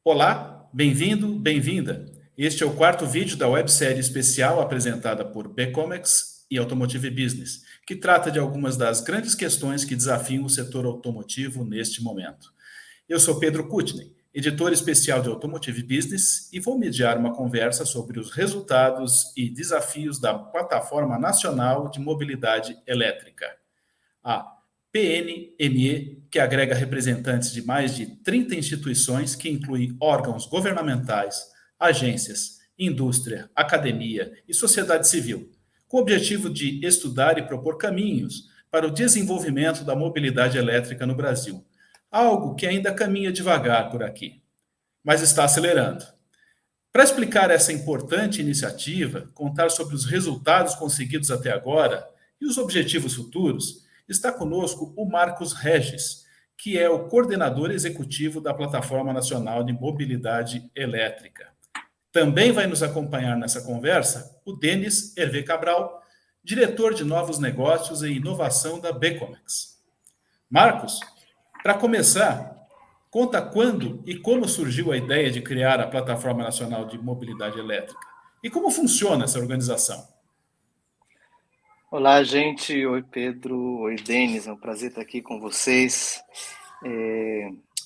Olá, bem-vindo, bem-vinda. Este é o quarto vídeo da websérie especial apresentada por Becomex e Automotive Business, que trata de algumas das grandes questões que desafiam o setor automotivo neste momento. Eu sou Pedro Kutney, editor especial de Automotive Business, e vou mediar uma conversa sobre os resultados e desafios da Plataforma Nacional de Mobilidade Elétrica, a PNME, que agrega representantes de mais de 30 instituições, que inclui órgãos governamentais, agências, indústria, academia e sociedade civil, com o objetivo de estudar e propor caminhos para o desenvolvimento da mobilidade elétrica no Brasil, algo que ainda caminha devagar por aqui, mas está acelerando. Para explicar essa importante iniciativa, contar sobre os resultados conseguidos até agora e os objetivos futuros, está conosco o Marcos Regis, que é o coordenador executivo da Plataforma Nacional de Mobilidade Elétrica. Também vai nos acompanhar nessa conversa o Denis Hervé Cabral, diretor de novos negócios e inovação da Becomex. Marcos, para começar, conta quando e como surgiu a ideia de criar a Plataforma Nacional de Mobilidade Elétrica e como funciona essa organização. Olá, gente. Oi, Pedro. Oi, Denis. É um prazer estar aqui com vocês.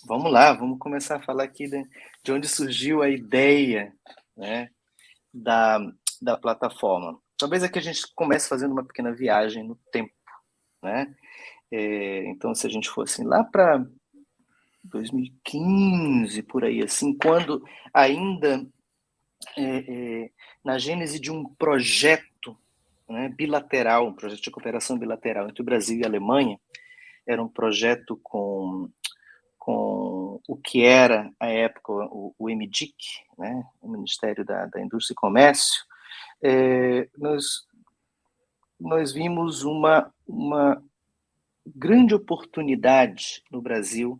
Vamos lá, vamos começar a falar aqui de onde surgiu a ideia, né, da plataforma. Talvez aqui a gente comece fazendo uma pequena viagem no tempo, né? Então, se a gente fosse lá para 2015, por aí, assim, quando ainda na gênese de um projeto, né, bilateral, um projeto de cooperação bilateral entre o Brasil e a Alemanha, era um projeto com o que era, à época, o MDIC, né, o Ministério da Indústria e Comércio. Nós vimos uma grande oportunidade no Brasil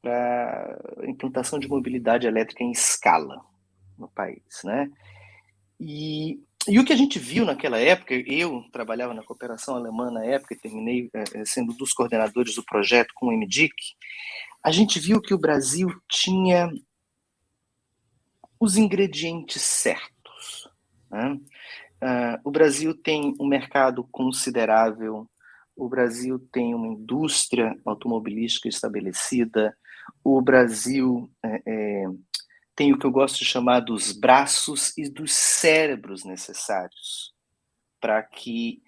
para a implantação de mobilidade elétrica em escala no país, né? E o que a gente viu naquela época, eu trabalhava na cooperação alemã na época e terminei sendo dos coordenadores do projeto com o MDIC, a gente viu que o Brasil tinha os ingredientes certos, né? O Brasil tem um mercado considerável, o Brasil tem uma indústria automobilística estabelecida, o Brasil tem o que eu gosto de chamar dos braços e dos cérebros necessários para que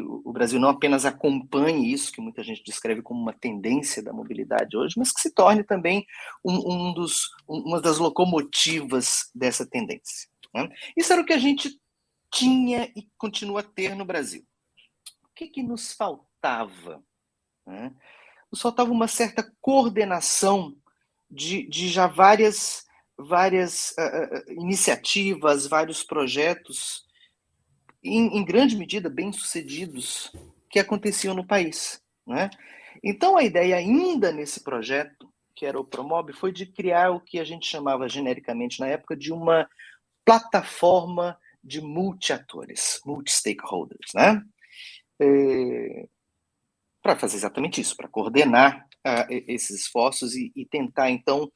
o Brasil não apenas acompanhe isso, que muita gente descreve como uma tendência da mobilidade hoje, mas que se torne também uma das locomotivas dessa tendência, né? Isso era o que a gente tinha e continua a ter no Brasil. O que nos faltava, né? Nos faltava uma certa coordenação de já várias iniciativas, vários projetos, em grande medida bem-sucedidos, que aconteciam no país, né? Então, a ideia ainda nesse projeto, que era o Promob, foi de criar o que a gente chamava genericamente na época de uma plataforma de multi-atores, multi-stakeholders, né? Para fazer exatamente isso, para coordenar esses esforços e tentar, então,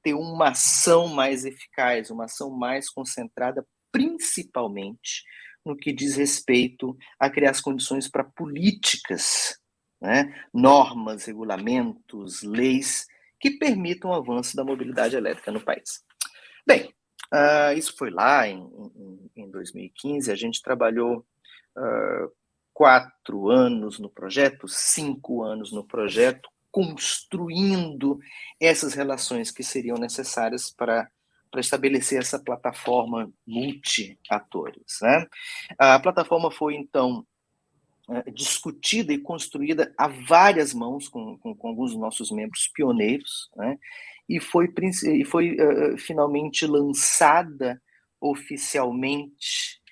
ter uma ação mais eficaz, uma ação mais concentrada, principalmente no que diz respeito a criar as condições para políticas, né, normas, regulamentos, leis que permitam o avanço da mobilidade elétrica no país. Bem, isso foi lá em 2015, a gente trabalhou 4 anos no projeto, 5 anos no projeto, construindo essas relações que seriam necessárias para estabelecer essa plataforma multi-atores, né? A plataforma foi, então, discutida e construída a várias mãos com alguns dos nossos membros pioneiros, né? E foi finalmente lançada oficialmente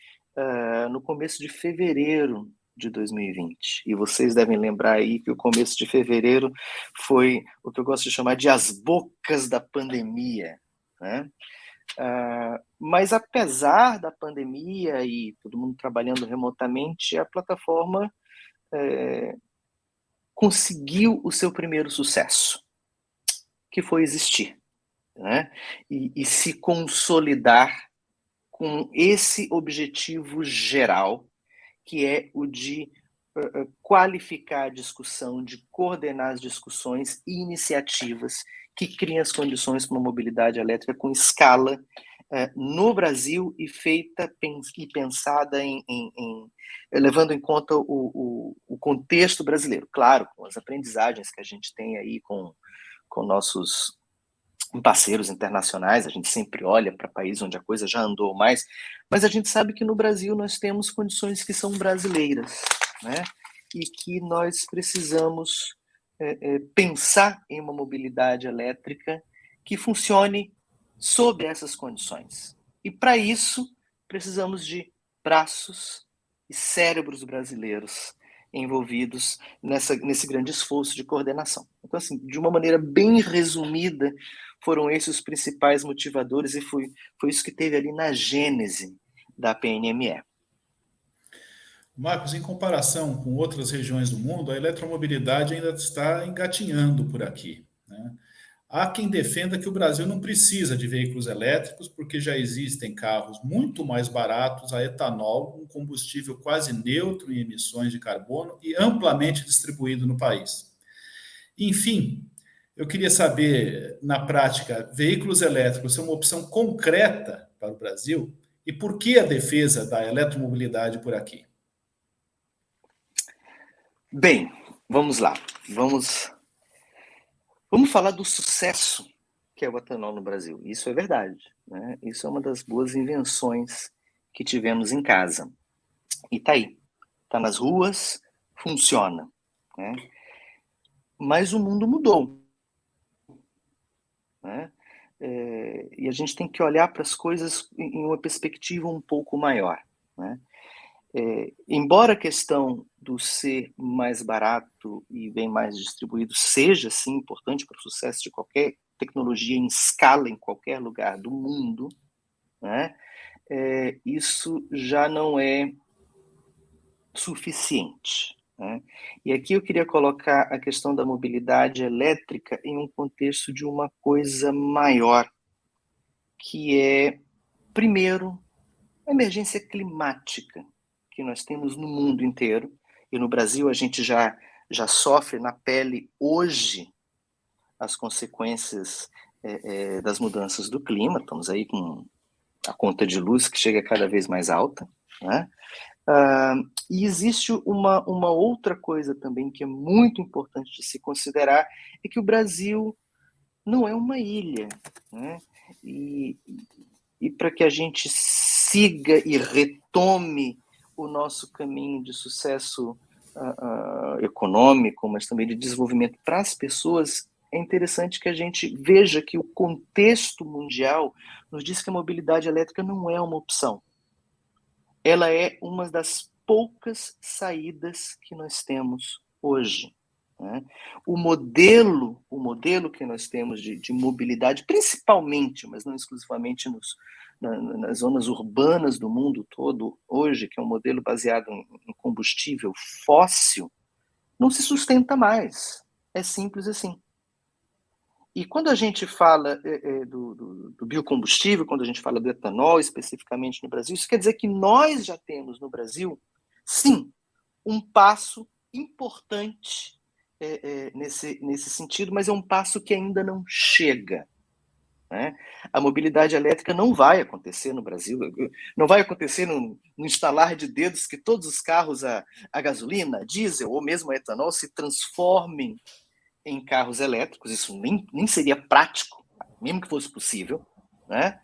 no começo de fevereiro de 2020. E vocês devem lembrar aí que o começo de fevereiro foi o que eu gosto de chamar de as bocas da pandemia, né? Mas apesar da pandemia e todo mundo trabalhando remotamente, a plataforma conseguiu o seu primeiro sucesso, que foi existir. né? E se consolidar com esse objetivo geral, que é o de qualificar a discussão, de coordenar as discussões e iniciativas que criem as condições para uma mobilidade elétrica com escala no Brasil e feita e pensada levando em conta o contexto brasileiro. Claro, com as aprendizagens que a gente tem aí com nossos parceiros internacionais, a gente sempre olha para países onde a coisa já andou mais, mas a gente sabe que no Brasil nós temos condições que são brasileiras, né? E que nós precisamos pensar em uma mobilidade elétrica que funcione sob essas condições. E para isso precisamos de braços e cérebros brasileiros envolvidos nesse grande esforço de coordenação. Então, assim, de uma maneira bem resumida, foram esses os principais motivadores e foi isso que teve ali na gênese da PNME. Marcos, em comparação com outras regiões do mundo, a eletromobilidade ainda está engatinhando por aqui, né? Há quem defenda que o Brasil não precisa de veículos elétricos porque já existem carros muito mais baratos a etanol, um combustível quase neutro em emissões de carbono e amplamente distribuído no país. Enfim, eu queria saber, na prática, veículos elétricos são uma opção concreta para o Brasil? E por que a defesa da eletromobilidade por aqui? Bem, vamos lá. Vamos falar do sucesso que é o etanol no Brasil. Isso é verdade, né? Isso é uma das boas invenções que tivemos em casa. E está aí. Está nas ruas, funciona, né? Mas o mundo mudou, né? E a gente tem que olhar para as coisas em uma perspectiva um pouco maior, né? Embora a questão do ser mais barato e bem mais distribuído seja, sim, importante para o sucesso de qualquer tecnologia em escala em qualquer lugar do mundo, né? Isso já não é suficiente, né? E aqui eu queria colocar a questão da mobilidade elétrica em um contexto de uma coisa maior, que é, primeiro, a emergência climática que nós temos no mundo inteiro, e no Brasil a gente já sofre na pele hoje as consequências das mudanças do clima. Estamos aí com a conta de luz que chega cada vez mais alta, né? E existe uma outra coisa também que é muito importante de se considerar, é que o Brasil não é uma ilha, né? E para que a gente siga e retome o nosso caminho de sucesso econômico, mas também de desenvolvimento para as pessoas, é interessante que a gente veja que o contexto mundial nos diz que a mobilidade elétrica não é uma opção. Ela é uma das poucas saídas que nós temos hoje, né? O modelo que nós temos de mobilidade, principalmente, mas não exclusivamente nas zonas urbanas do mundo todo hoje, que é um modelo baseado em combustível fóssil, não se sustenta mais. É simples assim. E quando a gente fala do biocombustível, quando a gente fala do etanol especificamente no Brasil, isso quer dizer que nós já temos no Brasil, sim, um passo importante nesse sentido, mas é um passo que ainda não chega, né? A mobilidade elétrica não vai acontecer no Brasil, não vai acontecer no instalar de dedos que todos os carros a gasolina, a diesel ou mesmo a etanol se transformem em carros elétricos. Isso nem seria prático, mesmo que fosse possível, né?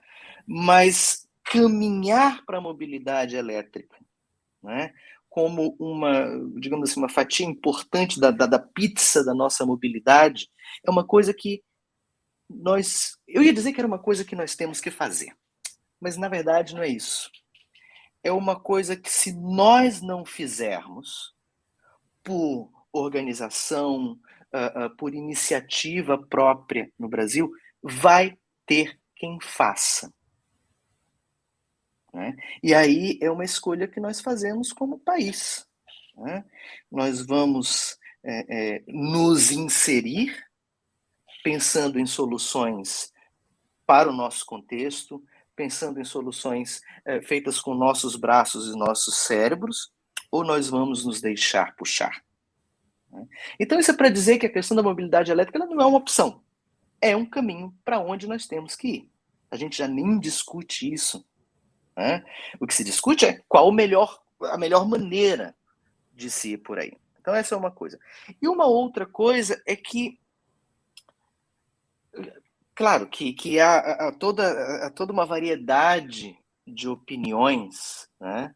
Mas caminhar para a mobilidade elétrica, né, como uma, digamos assim, uma fatia importante da pizza da nossa mobilidade, é uma coisa que eu ia dizer que era uma coisa que nós temos que fazer, mas na verdade não é isso. É uma coisa que, se nós não fizermos por organização, por iniciativa própria no Brasil, vai ter quem faça, né? E aí é uma escolha que nós fazemos como país, né? Nós vamos nos inserir pensando em soluções para o nosso contexto, pensando em soluções feitas com nossos braços e nossos cérebros, ou nós vamos nos deixar puxar? Então, isso é para dizer que a questão da mobilidade elétrica ela não é uma opção, é um caminho para onde nós temos que ir. A gente já nem discute isso. Né? O que se discute é qual a melhor maneira de se ir por aí. Então, essa é uma coisa. E uma outra coisa é que, claro, que há toda uma variedade de opiniões, né?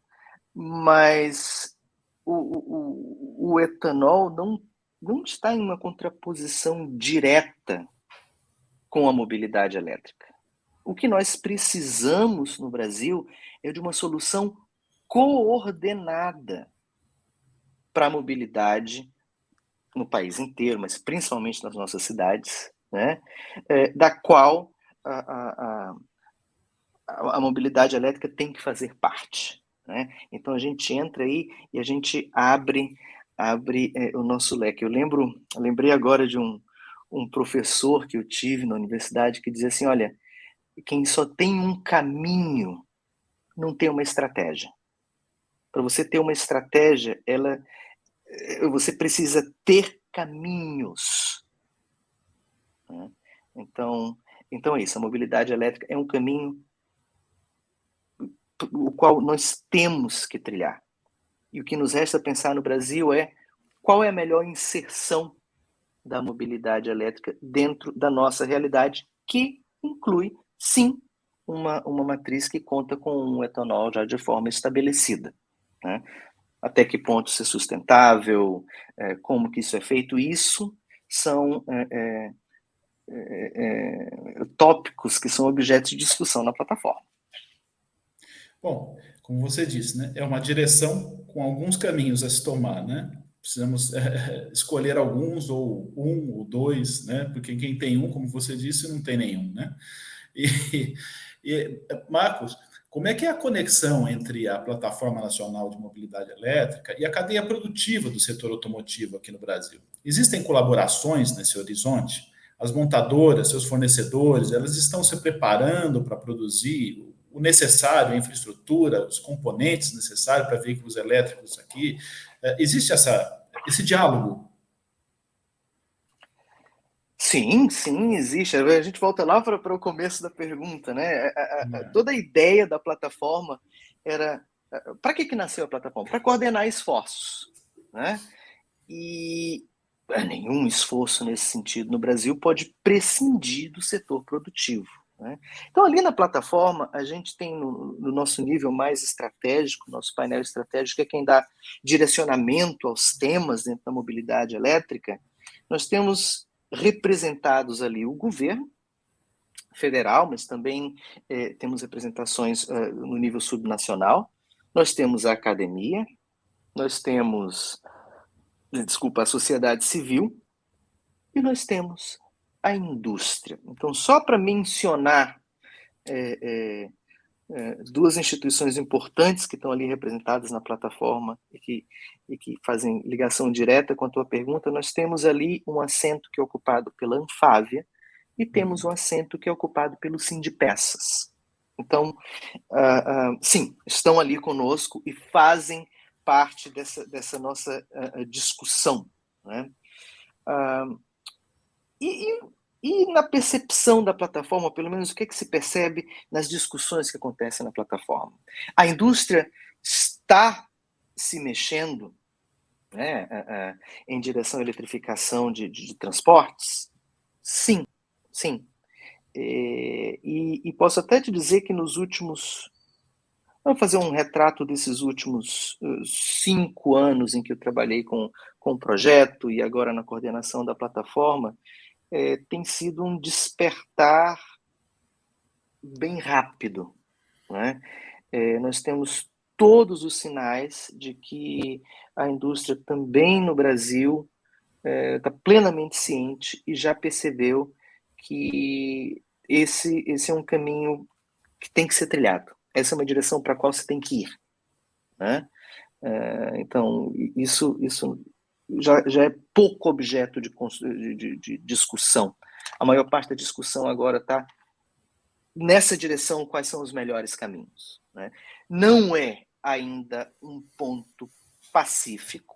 Mas o etanol não está em uma contraposição direta com a mobilidade elétrica. O que nós precisamos no Brasil é de uma solução coordenada para a mobilidade no país inteiro, mas principalmente nas nossas cidades, né? Da qual a mobilidade elétrica tem que fazer parte. Né? Então a gente entra aí e a gente abre o nosso leque. Eu lembrei agora de um professor que eu tive na universidade que dizia assim, olha, quem só tem um caminho não tem uma estratégia. Para você ter uma estratégia, você precisa ter caminhos. Né? Então é isso, a mobilidade elétrica é um caminho o qual nós temos que trilhar. E o que nos resta pensar no Brasil é qual é a melhor inserção da mobilidade elétrica dentro da nossa realidade, que inclui, sim, uma matriz que conta com um etanol já de forma estabelecida. Né? Até que ponto isso é sustentável, como que isso é feito, isso são tópicos que são objetos de discussão na plataforma. Bom, como você disse, né, é uma direção com alguns caminhos a se tomar, né? Precisamos escolher alguns, ou um, ou dois, né? Porque quem tem um, como você disse, não tem nenhum, né? E, Marcos, como é que é a conexão entre a Plataforma Nacional de Mobilidade Elétrica e a cadeia produtiva do setor automotivo aqui no Brasil? Existem colaborações nesse horizonte? As montadoras, seus fornecedores, elas estão se preparando para produzir o necessário, a infraestrutura, os componentes necessários para veículos elétricos aqui? Existe esse diálogo? Sim, sim, existe. A gente volta lá para o começo da pergunta, né? Toda a ideia da plataforma era... Para que nasceu a plataforma? Para coordenar esforços, né? E nenhum esforço nesse sentido no Brasil pode prescindir do setor produtivo. Né? Então, ali na plataforma, a gente tem no nosso nível mais estratégico, nosso painel estratégico, que é quem dá direcionamento aos temas dentro da mobilidade elétrica, nós temos representados ali o governo federal, mas também temos representações no nível subnacional, nós temos a academia, nós temos, a sociedade civil e nós temos a indústria. Então, só para mencionar duas instituições importantes que estão ali representadas na plataforma e que fazem ligação direta com a tua pergunta, nós temos ali um assento que é ocupado pela Anfávia e temos um assento que é ocupado pelo Sindipeças. Então, sim, estão ali conosco e fazem parte dessa nossa discussão. Né? E na percepção da plataforma, pelo menos o que se percebe nas discussões que acontecem na plataforma? A indústria está se mexendo, né, em direção à eletrificação de transportes? Sim, sim. E posso até te dizer que nos últimos... Vamos fazer um retrato desses últimos 5 anos em que eu trabalhei com o projeto e agora na coordenação da plataforma, tem sido um despertar bem rápido. Né? Nós temos todos os sinais de que a indústria também no Brasil está plenamente ciente e já percebeu que esse é um caminho que tem que ser trilhado. Essa é uma direção para a qual você tem que ir. Né? Então, isso já é pouco objeto de discussão. A maior parte da discussão agora está nessa direção, quais são os melhores caminhos, né? Não é ainda um ponto pacífico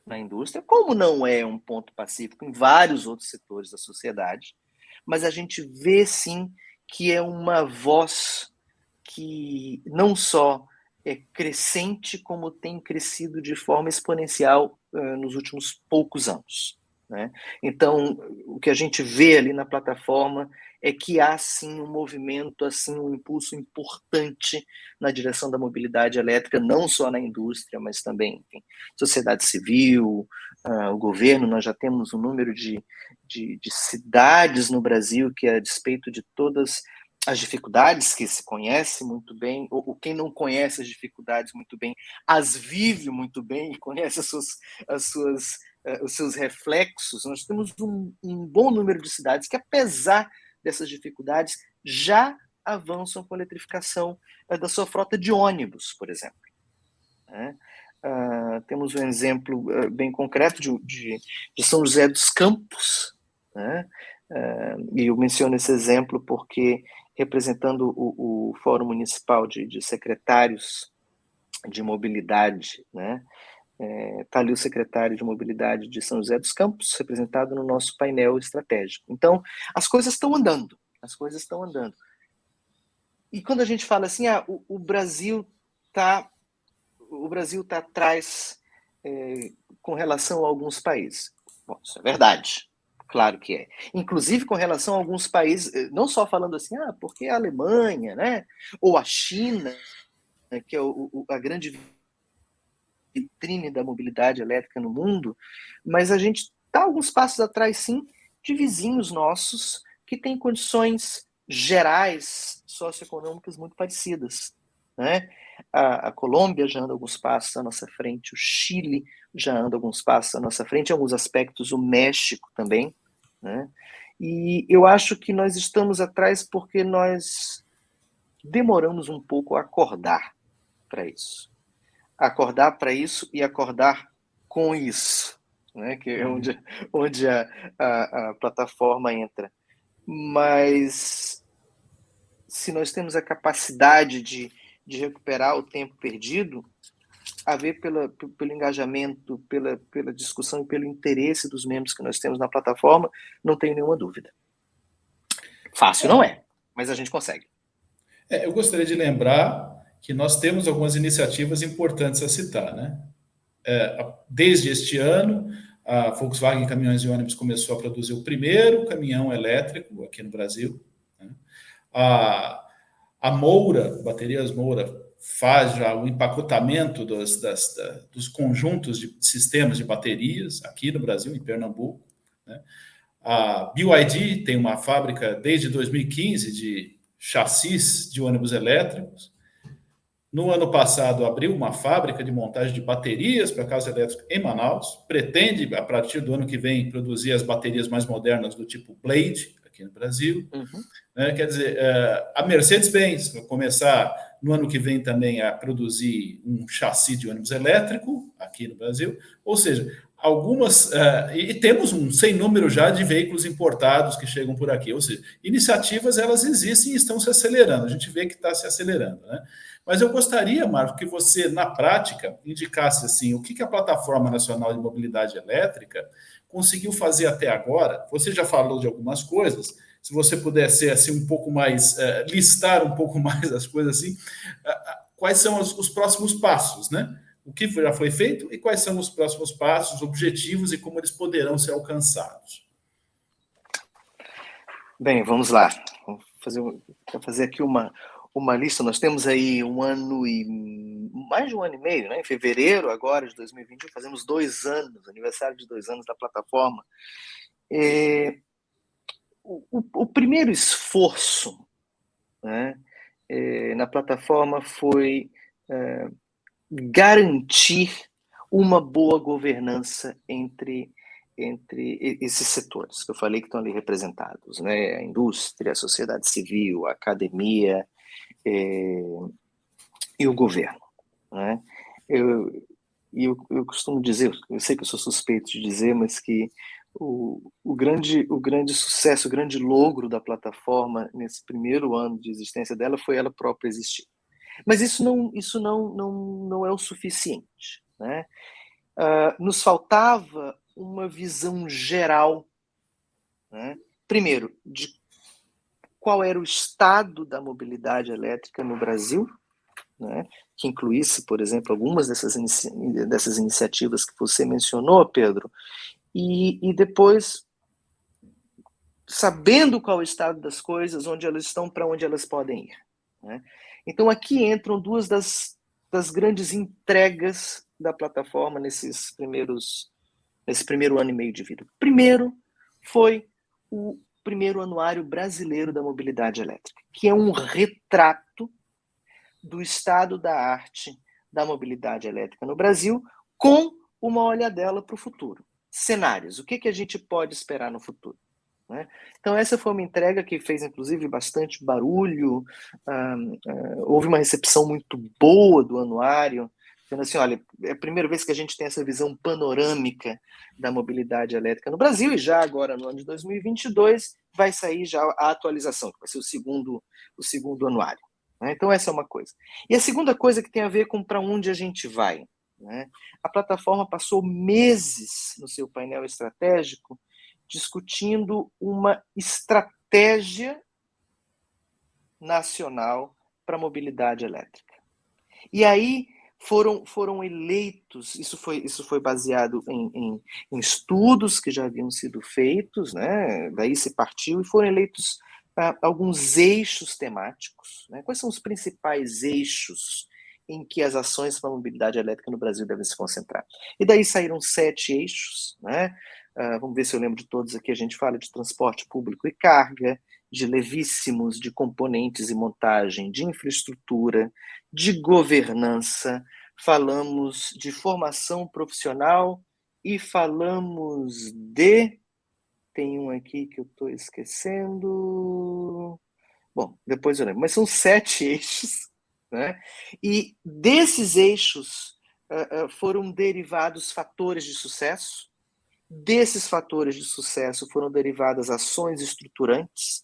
na indústria, como não é um ponto pacífico em vários outros setores da sociedade, mas a gente vê sim que é uma voz que não só é crescente, como tem crescido de forma exponencial nos últimos poucos anos, né? Então, o que a gente vê ali na plataforma é que há sim um movimento, assim, um impulso importante na direção da mobilidade elétrica, não só na indústria, mas também, enfim, sociedade civil, o governo. Nós já temos um número de cidades no Brasil que, a despeito de todas as dificuldades que se conhece muito bem, ou quem não conhece as dificuldades muito bem, as vive muito bem e conhece os seus reflexos. Nós temos um bom número de cidades que, apesar dessas dificuldades, já avançam com a eletrificação da sua frota de ônibus, por exemplo. Temos um exemplo bem concreto de São José dos Campos, né? E eu menciono esse exemplo porque, representando o Fórum Municipal de Secretários de Mobilidade, né? Está ali o secretário de Mobilidade de São José dos Campos, representado no nosso painel estratégico. Então, as coisas estão andando, as coisas estão andando. E quando a gente fala assim, o Brasil está atrás com relação a alguns países. Bom, isso é verdade. Claro que é. Inclusive com relação a alguns países, não só falando assim, porque a Alemanha, né? Ou a China, que é a grande vitrine da mobilidade elétrica no mundo, mas a gente está alguns passos atrás, sim, de vizinhos nossos que têm condições gerais socioeconômicas muito parecidas, né? A Colômbia já anda alguns passos à nossa frente, o Chile já anda alguns passos à nossa frente, em alguns aspectos o México também, né? E eu acho que nós estamos atrás porque nós demoramos um pouco a acordar para isso. Acordar para isso e acordar com isso, né? Que é onde a plataforma entra. Mas se nós temos a capacidade de recuperar o tempo perdido, a ver pelo engajamento, pela discussão e pelo interesse dos membros que nós temos na plataforma, não tenho nenhuma dúvida. Fácil não é, mas a gente consegue. Eu gostaria de lembrar que nós temos algumas iniciativas importantes a citar, né? Desde este ano, a Volkswagen Caminhões e Ônibus começou a produzir o primeiro caminhão elétrico aqui no Brasil, né? A Moura, Baterias Moura, faz já o empacotamento dos conjuntos de sistemas de baterias aqui no Brasil, em Pernambuco, né? A BYD tem uma fábrica desde 2015 de chassis de ônibus elétricos. No ano passado, abriu uma fábrica de montagem de baterias para carros elétricos em Manaus. Pretende, a partir do ano que vem, produzir as baterias mais modernas do tipo Blade, aqui no Brasil. Uhum. Quer dizer, a Mercedes-Benz vai começar no ano que vem também a produzir um chassi de ônibus elétrico aqui no Brasil. Ou seja, algumas... e temos um sem número já de veículos importados que chegam por aqui. Ou seja, iniciativas, elas existem e estão se acelerando. A gente vê que está se acelerando, né? Mas eu gostaria, Marco, que você, na prática, indicasse assim, o que a Plataforma Nacional de Mobilidade Elétrica conseguiu fazer até agora. Você já falou de algumas coisas. Se você puder ser assim um pouco mais, listar um pouco mais as coisas assim, quais são os próximos passos, né? O que já foi feito e quais são os próximos passos, objetivos e como eles poderão ser alcançados. Bem, vamos lá. Vou fazer aqui uma lista. Nós temos aí mais de um ano e meio, né? Em fevereiro agora de 2021, fazemos 2 anos, aniversário de 2 anos da plataforma. O primeiro esforço, né, na plataforma foi garantir uma boa governança entre esses setores que eu falei que estão ali representados, né? A indústria, a sociedade civil, a academia e o governo, né? Eu costumo dizer, eu sei que eu sou suspeito de dizer, mas que o grande sucesso, o grande logro da plataforma nesse primeiro ano de existência dela foi ela própria existir. Mas isso não é o suficiente, né? Nos faltava uma visão geral, né? Primeiro, de qual era o estado da mobilidade elétrica no Brasil, né? Que incluísse, por exemplo, algumas dessas iniciativas que você mencionou, Pedro, e depois, sabendo qual é o estado das coisas, onde elas estão, para onde elas podem ir, né? Então, aqui entram duas das grandes entregas da plataforma nesse primeiro ano e meio de vida. Primeiro foi o primeiro anuário brasileiro da mobilidade elétrica, que é um retrato do estado da arte da mobilidade elétrica no Brasil, com uma olhadela para o futuro. Cenários, o que a gente pode esperar no futuro? Né? Então, essa foi uma entrega que fez, inclusive, bastante barulho, houve uma recepção muito boa do anuário, dizendo assim, olha, é a primeira vez que a gente tem essa visão panorâmica da mobilidade elétrica no Brasil, e já agora, no ano de 2022, vai sair já a atualização, que vai ser o segundo anuário. Né? Então, essa é uma coisa. E a segunda coisa que tem a ver com para onde a gente vai. Né? A plataforma passou meses no seu painel estratégico discutindo uma estratégia nacional para a mobilidade elétrica. E aí foram eleitos, isso foi baseado em estudos que já haviam sido feitos, né? Daí se partiu e foram eleitos alguns eixos temáticos. Né? Quais são os principais eixos em que as ações para a mobilidade elétrica no Brasil devem se concentrar? E daí saíram 7 eixos, né? Vamos ver se eu lembro de todos aqui. A gente fala de transporte público e carga, de levíssimos, de componentes e montagem, de infraestrutura, de governança, falamos de formação profissional e falamos de... Tem um aqui que eu estou esquecendo... Bom, depois eu lembro. Mas são 7 eixos, né? E desses eixos foram derivados fatores de sucesso. Desses fatores de sucesso foram derivadas ações estruturantes,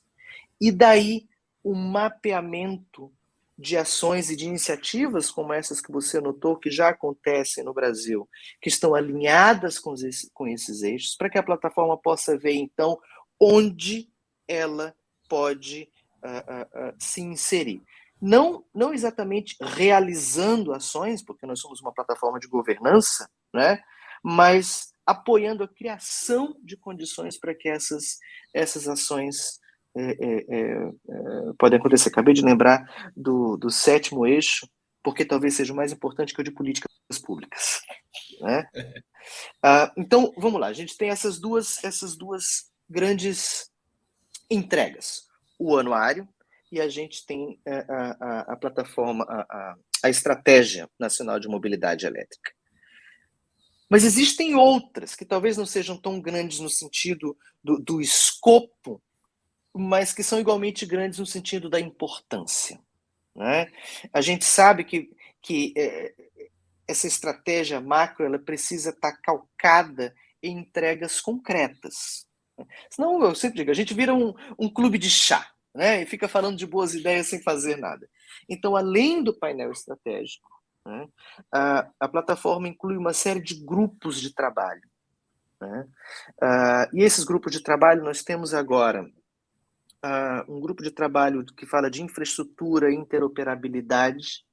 e daí o mapeamento de ações e de iniciativas como essas que você notou, que já acontecem no Brasil, que estão alinhadas com esses eixos, para que a plataforma possa ver, então, onde ela pode se inserir. Não exatamente realizando ações, porque nós somos uma plataforma de governança, né? Mas apoiando a criação de condições para que essas ações podem acontecer. Acabei de lembrar do 7º eixo, porque talvez seja o mais importante, que é o de políticas públicas. Né? Então, vamos lá. A gente tem essas duas grandes entregas. O anuário, e a gente tem a plataforma, a Estratégia Nacional de Mobilidade Elétrica. Mas existem outras que talvez não sejam tão grandes no sentido do escopo, mas que são igualmente grandes no sentido da importância. Né? A gente sabe que essa estratégia macro ela precisa estar calcada em entregas concretas. Senão, eu sempre digo, a gente vira um clube de chá, né? E fica falando de boas ideias sem fazer nada. Então, além do painel estratégico, né, a plataforma inclui uma série de grupos de trabalho. Né? E esses grupos de trabalho nós temos agora um grupo de trabalho que fala de infraestrutura e interoperabilidade,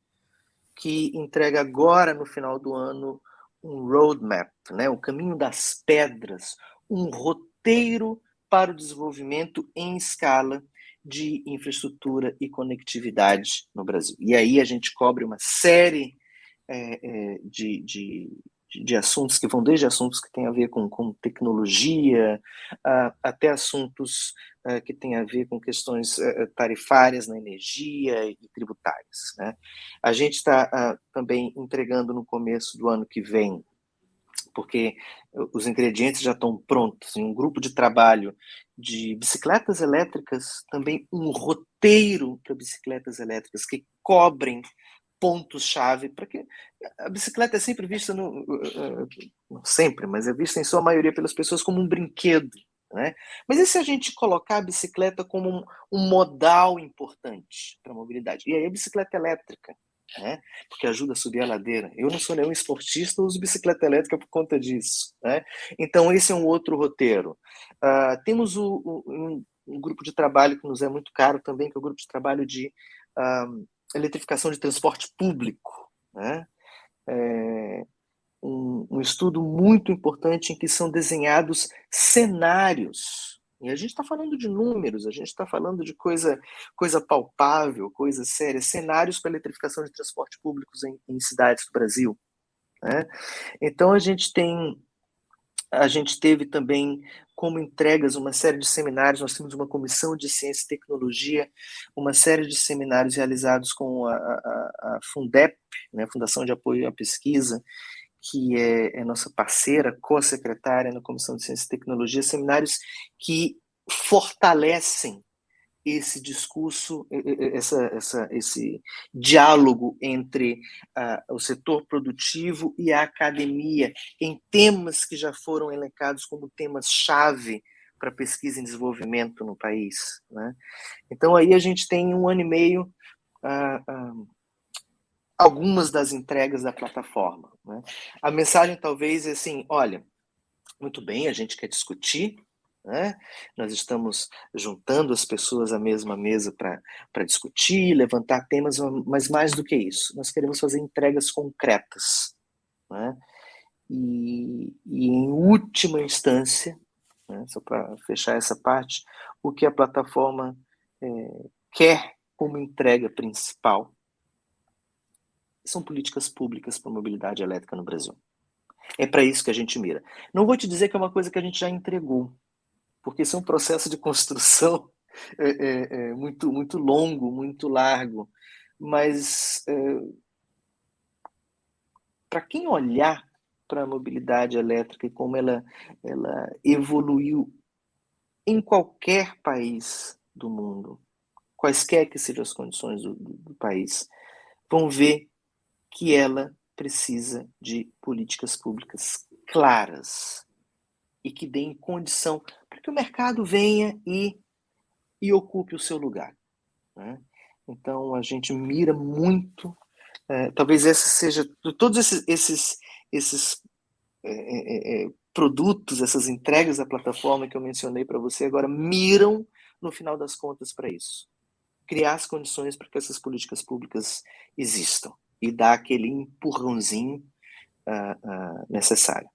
que entrega agora, no final do ano, um roadmap, né? O caminho das pedras, um roteiro para o desenvolvimento em escala de infraestrutura e conectividade no Brasil. E aí a gente cobre uma série de assuntos que vão desde assuntos que têm a ver com tecnologia, até assuntos que têm a ver com questões tarifárias na energia e tributárias. Né? A gente está também entregando no começo do ano que vem, porque os ingredientes já estão prontos, em um grupo de trabalho de bicicletas elétricas, também um roteiro para bicicletas elétricas que cobrem pontos-chave, para que a bicicleta é sempre vista, não sempre, mas é vista em sua maioria pelas pessoas como um brinquedo, né? Mas e se a gente colocar a bicicleta como um modal importante para a mobilidade? E aí a bicicleta elétrica, né? Porque ajuda a subir a ladeira. Eu não sou nenhum esportista, uso bicicleta elétrica por conta disso, né? Então esse é um outro roteiro. Temos um grupo de trabalho que nos é muito caro também, que é o grupo de trabalho de eletrificação de transporte público, né? Um estudo muito importante em que são desenhados cenários. E a gente está falando de números, a gente está falando de coisa palpável, coisa séria, cenários para eletrificação de transporte públicos em cidades do Brasil, né? Então a gente teve também como entregas uma série de seminários, nós temos uma comissão de ciência e tecnologia, uma série de seminários realizados com a Fundep, né, Fundação de Apoio à Pesquisa, que é nossa parceira, co-secretária na Comissão de Ciência e Tecnologia, seminários que fortalecem esse discurso, esse diálogo entre o setor produtivo e a academia em temas que já foram elencados como temas-chave para pesquisa e desenvolvimento no país, né? Então, aí a gente tem 1 ano e meio algumas das entregas da plataforma, né? A mensagem talvez é assim, olha, muito bem, a gente quer discutir, né? Nós estamos juntando as pessoas à mesma mesa para discutir, levantar temas, mas mais do que isso, nós queremos fazer entregas concretas, né? E em última instância, né, só para fechar essa parte, o que a plataforma quer como entrega principal são políticas públicas para a mobilidade elétrica no Brasil. É para isso que a gente mira. Não vou te dizer que é uma coisa que a gente já entregou, porque isso é um processo de construção muito, muito longo, muito largo, mas para quem olhar para a mobilidade elétrica e como ela evoluiu em qualquer país do mundo, quaisquer que sejam as condições do país, vão ver que ela precisa de políticas públicas claras e que deem condição para que o mercado venha e ocupe o seu lugar, né? Então, a gente mira muito, talvez essa seja, de todos esses produtos, essas entregas da plataforma que eu mencionei para você agora, miram, no final das contas, para isso. Criar as condições para que essas políticas públicas existam e dar aquele empurrãozinho necessário.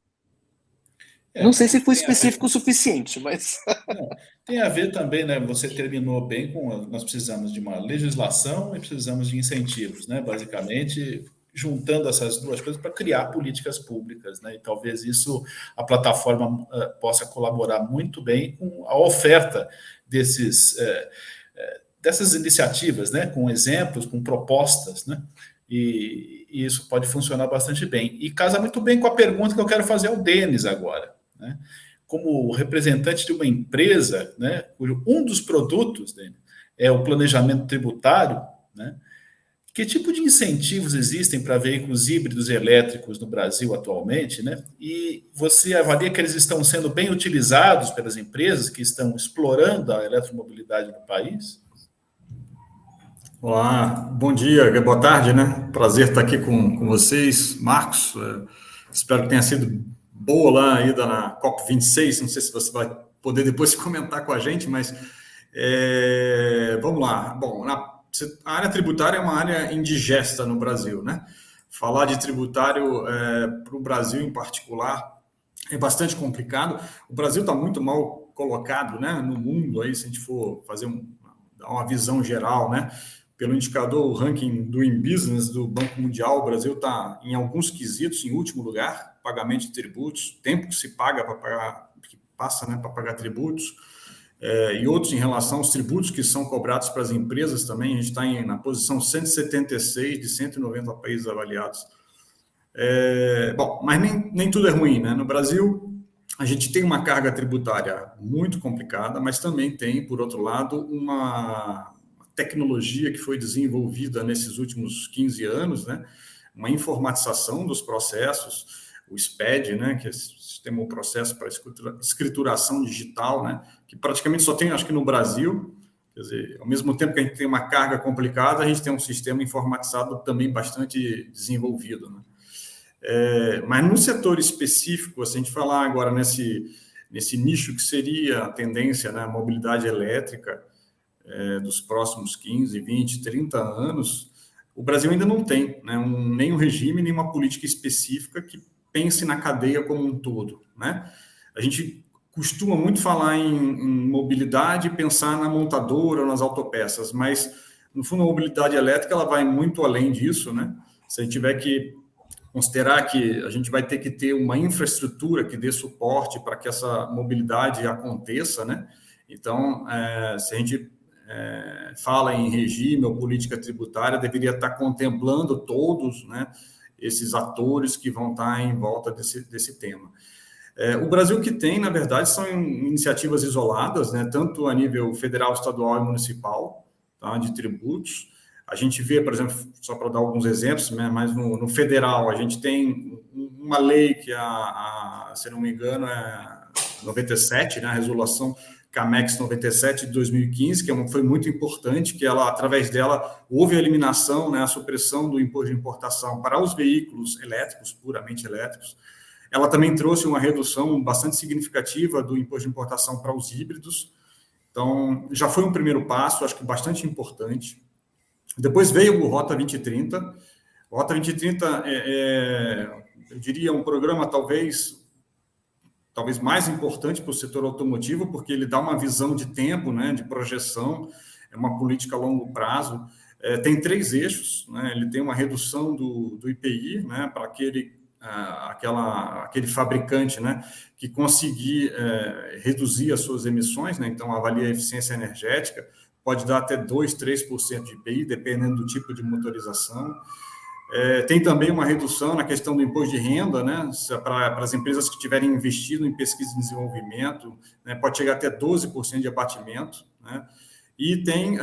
Não sei se foi específico o suficiente, mas... Não, tem a ver também, né? Você terminou bem com... Nós precisamos de uma legislação e precisamos de incentivos, né? Basicamente, juntando essas duas coisas para criar políticas públicas, né? E talvez isso, a plataforma possa colaborar muito bem com a oferta dessas iniciativas, né? Com exemplos, com propostas, né? E isso pode funcionar bastante bem. E casa muito bem com a pergunta que eu quero fazer ao Denis agora, né? Como representante de uma empresa, né, cujo um dos produtos dele é o planejamento tributário, né? Que tipo de incentivos existem para veículos híbridos elétricos no Brasil atualmente, né? E você avalia que eles estão sendo bem utilizados pelas empresas que estão explorando a eletromobilidade no país? Olá, bom dia, boa tarde, né? Prazer estar aqui com vocês, Marcos. Espero que tenha sido boa lá a ida na COP26. Não sei se você vai poder depois comentar com a gente, mas vamos lá. Bom, a área tributária é uma área indigesta no Brasil, né? Falar de tributário para o Brasil em particular é bastante complicado. O Brasil está muito mal colocado, né, no mundo, aí, se a gente for fazer dar uma visão geral, né? Pelo indicador, o ranking do InBusiness do Banco Mundial, o Brasil está, em alguns quesitos, em último lugar, pagamento de tributos, tempo que se paga para pagar, que passa, né, para pagar tributos, e outros em relação aos tributos que são cobrados para as empresas também. A gente está na posição 176 de 190 países avaliados. Bom, mas nem tudo é ruim, né? No Brasil, a gente tem uma carga tributária muito complicada, mas também tem, por outro lado, uma tecnologia que foi desenvolvida nesses últimos 15 anos, né? Uma informatização dos processos, o SPED, né? Que é o Sistema Processo para Escrituração Digital, né? Que praticamente só tem, acho que no Brasil. Quer dizer, ao mesmo tempo que a gente tem uma carga complicada, a gente tem um sistema informatizado também bastante desenvolvido, né? Mas no setor específico, se a gente falar agora nesse nicho que seria a tendência, né, a mobilidade elétrica dos próximos 15, 20, 30 anos, o Brasil ainda não tem, né, nem um regime, nem uma política específica que pense na cadeia como um todo, né? A gente costuma muito falar em mobilidade e pensar na montadora ou nas autopeças, mas, no fundo, a mobilidade elétrica ela vai muito além disso, né? Se a gente tiver que considerar que a gente vai ter que ter uma infraestrutura que dê suporte para que essa mobilidade aconteça, né? Então, se a gente fala em regime ou política tributária, deveria estar contemplando todos, né, esses atores que vão estar em volta desse tema. O Brasil que tem, na verdade, são iniciativas isoladas, né, tanto a nível federal, estadual e municipal, tá, de tributos. A gente vê, por exemplo, só para dar alguns exemplos, né, mas no federal a gente tem uma lei que, se não me engano, é 97, né, a resolução CAMEX 97 de 2015, que foi muito importante, que ela, através dela, houve a eliminação, né, a supressão do imposto de importação para os veículos elétricos, puramente elétricos. Ela também trouxe uma redução bastante significativa do imposto de importação para os híbridos. Então, já foi um primeiro passo, acho que bastante importante. Depois veio o Rota 2030. O Rota 2030 eu diria, um programa talvez mais importante para o setor automotivo, porque ele dá uma visão de tempo, né, de projeção, é uma política a longo prazo. Tem 3 eixos, né, ele tem uma redução do IPI, né, para aquele fabricante, né, que conseguir reduzir as suas emissões, né, então avalia a eficiência energética, pode dar até 2%, 3% de IPI, dependendo do tipo de motorização. Tem também uma redução na questão do imposto de renda, né, para as empresas que tiverem investido em pesquisa e desenvolvimento, né, pode chegar até 12% de abatimento, né, e tem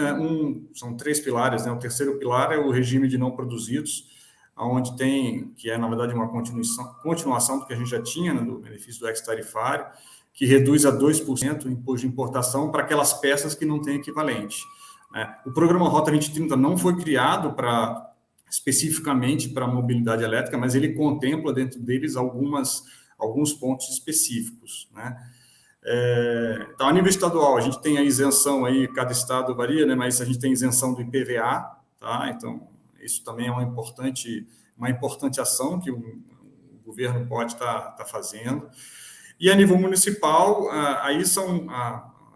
são 3 pilares, né, o terceiro pilar é o regime de não produzidos, onde tem, que é, na verdade, uma continuação do que a gente já tinha, né, do benefício do ex-tarifário, que reduz a 2% o imposto de importação para aquelas peças que não têm equivalente, né. O programa Rota 2030 não foi criado especificamente para a mobilidade elétrica, mas ele contempla dentro deles alguns pontos específicos, né. Então, a nível estadual, a gente tem a isenção aí, cada estado varia, né, mas a gente tem isenção do IPVA, tá? Então, isso também é uma importante ação que o governo pode estar fazendo. E a nível municipal, aí são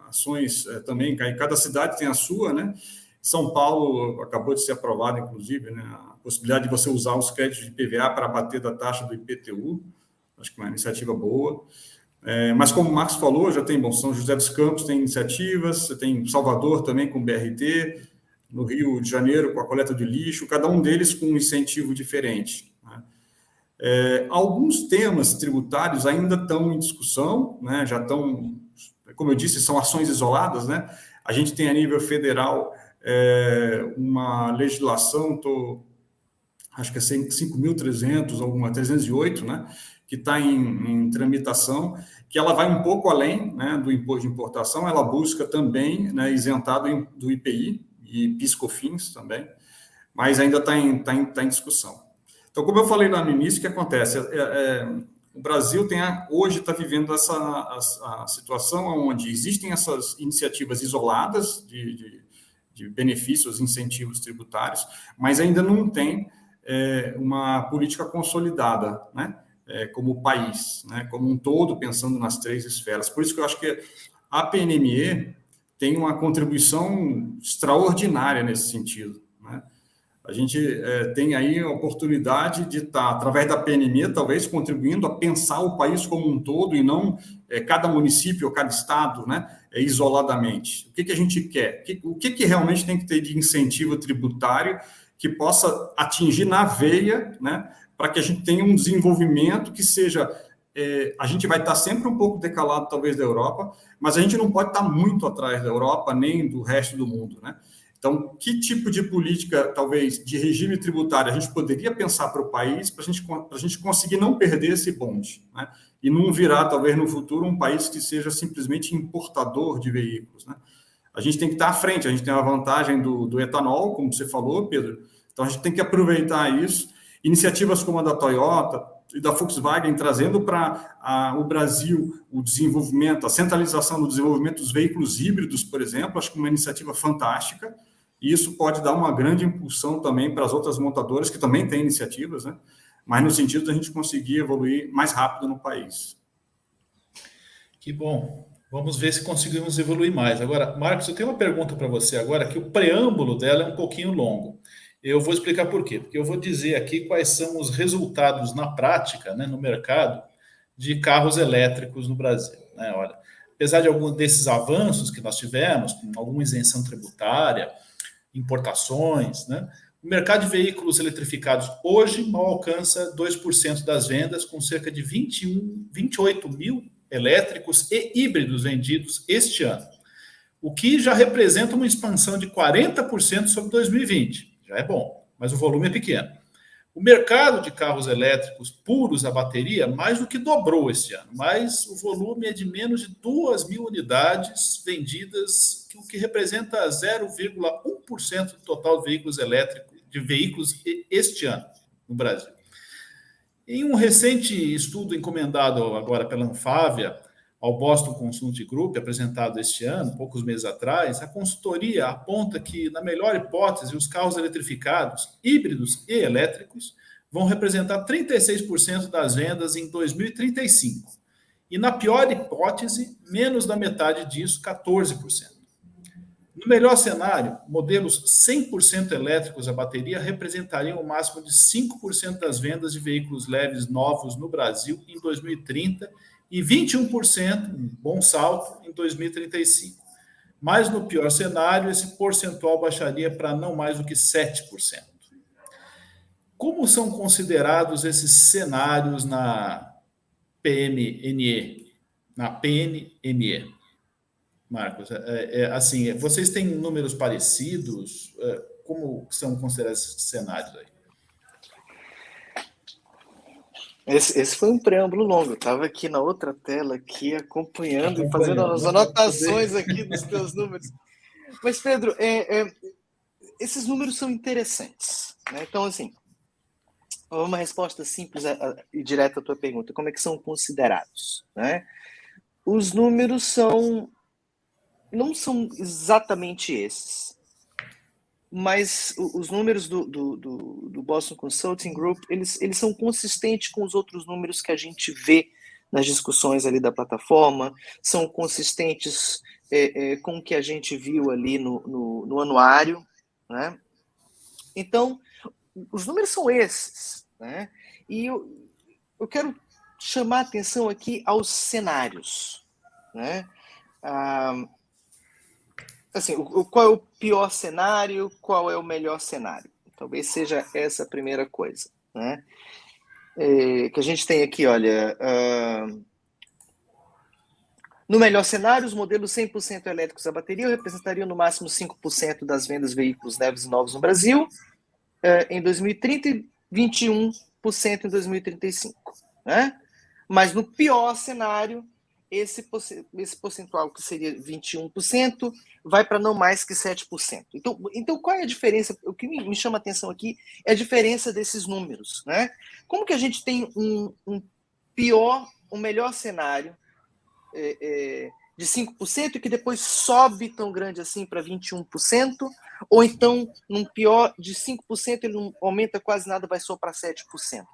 ações também, cada cidade tem a sua, né? São Paulo acabou de ser aprovado, inclusive, né, a possibilidade de você usar os créditos de IPVA para abater da taxa do IPTU, acho que é uma iniciativa boa. Mas como o Marcos falou, já tem São José dos Campos tem iniciativas, você tem Salvador também com BRT, no Rio de Janeiro com a coleta de lixo, cada um deles com um incentivo diferente, né? Alguns temas tributários ainda estão em discussão, né, já estão, como eu disse, são ações isoladas, né? A gente tem a nível federal uma legislação, acho que é 5.300, alguma 308, né, que está em tramitação, que ela vai um pouco além, né, do imposto de importação, ela busca também, né, isentado do IPI e PIS/COFINS também, mas ainda está em discussão. Então, como eu falei lá no início, o que acontece? O Brasil hoje está vivendo a situação onde existem essas iniciativas isoladas de benefícios, incentivos tributários, mas ainda não tem uma política consolidada, né, como país, né, como um todo, pensando nas 3 esferas. Por isso que eu acho que a PNME tem uma contribuição extraordinária nesse sentido, né? A gente tem aí a oportunidade de estar, através da PNME, talvez contribuindo a pensar o país como um todo e não cada município ou cada estado, né, isoladamente. O que a gente quer? O que realmente tem que ter de incentivo tributário que possa atingir na veia, né, para que a gente tenha um desenvolvimento que seja... a gente vai estar sempre um pouco decalado, talvez, da Europa, mas a gente não pode estar muito atrás da Europa nem do resto do mundo, né? Então, que tipo de política, talvez, de regime tributário a gente poderia pensar para o país para a gente conseguir não perder esse bonde, né? E não virar, talvez, no futuro, um país que seja simplesmente importador de veículos, né? A gente tem que estar à frente, a gente tem a vantagem do etanol, como você falou, Pedro. Então, a gente tem que aproveitar isso. Iniciativas como a da Toyota e da Volkswagen, trazendo para o Brasil o desenvolvimento, a centralização do desenvolvimento dos veículos híbridos, por exemplo, acho que uma iniciativa fantástica, e isso pode dar uma grande impulsão também para as outras montadoras, que também têm iniciativas, né? Mas no sentido da gente conseguir evoluir mais rápido no país. Que bom. Vamos ver se conseguimos evoluir mais. Agora, Marcos, eu tenho uma pergunta para você agora, que o preâmbulo dela é um pouquinho longo. Eu vou explicar por quê. Porque eu vou dizer aqui quais são os resultados na prática, né, no mercado, de carros elétricos no Brasil. Né? Olha, apesar de alguns desses avanços que nós tivemos, com alguma isenção tributária, importações, né, o mercado de veículos eletrificados hoje mal alcança 2% das vendas, com cerca de 28 mil elétricos e híbridos vendidos este ano, o que já representa uma expansão de 40% sobre 2020. Já é bom, mas o volume é pequeno. O mercado de carros elétricos puros a bateria mais do que dobrou este ano, mas o volume é de menos de 2 mil unidades vendidas, o que representa 0,1% do total de veículos elétricos, de veículos este ano no Brasil. Em um recente estudo encomendado agora pela Anfávia ao Boston Consulting Group, apresentado este ano, poucos meses atrás, a consultoria aponta que, na melhor hipótese, os carros eletrificados, híbridos e elétricos, vão representar 36% das vendas em 2035. E, na pior hipótese, menos da metade disso, 14%. No melhor cenário, modelos 100% elétricos a bateria representariam o máximo de 5% das vendas de veículos leves novos no Brasil em 2030 e 21%, um bom salto, em 2035. Mas no pior cenário, esse percentual baixaria para não mais do que 7%. Como são considerados esses cenários na PMNE? Na PNME? Marcos, assim, vocês têm números parecidos? Como são considerados esses cenários aí? Esse foi um preâmbulo longo. Eu estava aqui na outra tela, aqui acompanhando e fazendo as anotações aqui dos teus números. Mas, Pedro, esses números são interessantes, né? Então, assim, uma resposta simples e direta à tua pergunta: como é que são considerados, né? Os números não são exatamente esses, mas os números do Boston Consulting Group, eles são consistentes com os outros números que a gente vê nas discussões ali da plataforma, são consistentes com o que a gente viu ali no anuário, né? Então, os números são esses, né? E eu quero chamar a atenção aqui aos cenários, né? Assim, qual é o pior cenário, qual é o melhor cenário? Talvez seja essa a primeira coisa, né? Que a gente tem aqui, olha, no melhor cenário, os modelos 100% elétricos a bateria representariam no máximo 5% das vendas de veículos leves e novos no Brasil em 2030 e 21% em 2035, né? Mas no pior cenário, esse percentual, que seria 21%, vai para não mais que 7%. Então, qual é a diferença? O que me chama a atenção aqui é a diferença desses números, né? Como que a gente tem um melhor cenário de 5% e que depois sobe tão grande assim para 21%, ou então, num pior de 5%, ele não aumenta quase nada, vai só para 7%.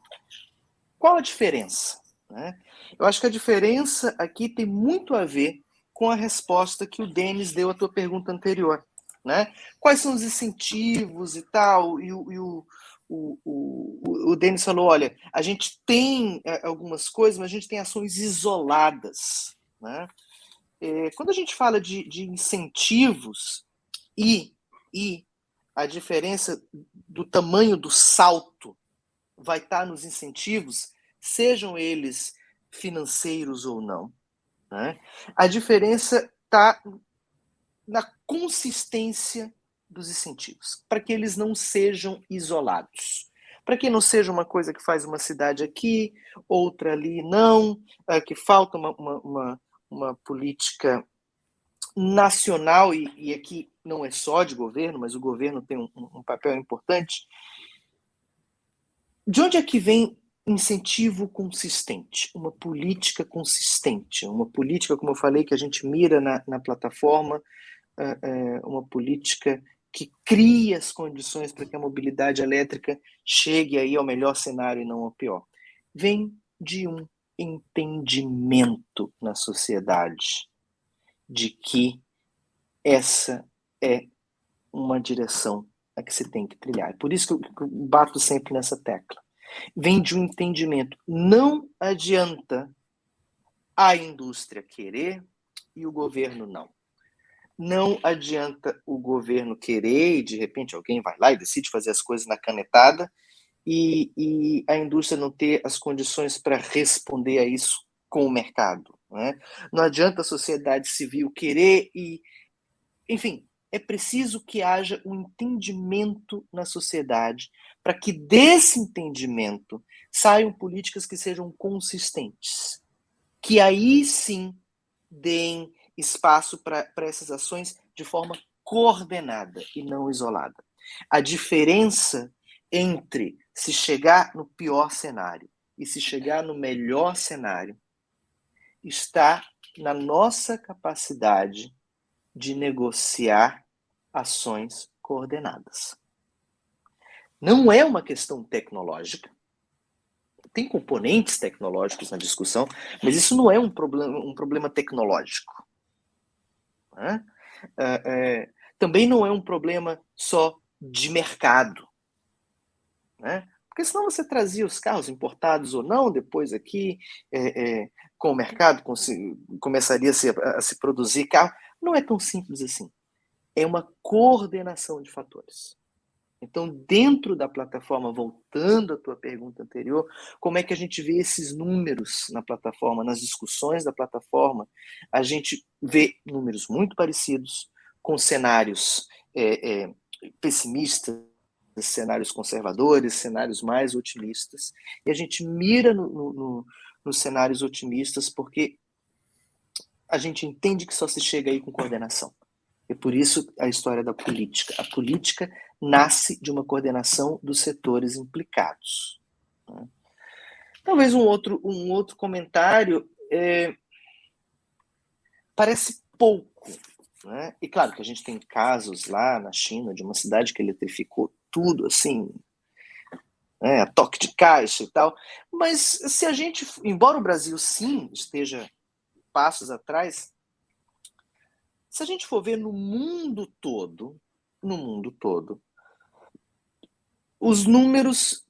Qual a diferença? Né? Eu acho que a diferença aqui tem muito a ver com a resposta que o Denis deu à tua pergunta anterior, né? Quais são os incentivos e tal? E o Denis falou, olha, a gente tem algumas coisas, mas a gente tem ações isoladas, né? Quando a gente fala de incentivos e a diferença do tamanho do salto vai estar nos incentivos, sejam eles financeiros ou não, né? A diferença está na consistência dos incentivos, para que eles não sejam isolados, para que não seja uma coisa que faz uma cidade aqui, outra ali não, que falta uma política nacional, e aqui não é só de governo, mas o governo tem um papel importante. De onde é que vem incentivo consistente? Uma política consistente, uma política, como eu falei, que a gente mira na plataforma, uma política que cria as condições para que a mobilidade elétrica chegue aí ao melhor cenário e não ao pior. Vem de um entendimento na sociedade de que essa é uma direção a que se tem que trilhar. Por isso que eu bato sempre nessa tecla. Vem de um entendimento. Não adianta a indústria querer e o governo não. Não adianta o governo querer e, de repente, alguém vai lá e decide fazer as coisas na canetada e a indústria não ter as condições para responder a isso com o mercado. Né? Não adianta a sociedade civil querer e... Enfim, é preciso que haja um entendimento na sociedade para que desse entendimento saiam políticas que sejam consistentes, que aí sim deem espaço para essas ações de forma coordenada e não isolada. A diferença entre se chegar no pior cenário e se chegar no melhor cenário está na nossa capacidade de negociar ações coordenadas. Não é uma questão tecnológica. Tem componentes tecnológicos na discussão, mas isso não é um problema tecnológico. Né? Também não é um problema só de mercado. Né? Porque senão você trazia os carros importados ou não, depois aqui, com o mercado, começaria a se produzir carro. Não é tão simples assim. É uma coordenação de fatores. Então, dentro da plataforma, voltando à tua pergunta anterior, como é que a gente vê esses números na plataforma, nas discussões da plataforma? A gente vê números muito parecidos, com cenários pessimistas, cenários conservadores, cenários mais otimistas, e a gente mira nos cenários otimistas porque a gente entende que só se chega aí com coordenação. É por isso a história da política. A política nasce de uma coordenação dos setores implicados. Né? Talvez um outro comentário parece pouco. Né? E claro que a gente tem casos lá na China de uma cidade que eletrificou tudo assim, a toque de caixa e tal. Mas se a gente, embora o Brasil sim esteja passos atrás, se a gente for ver no mundo todo, os números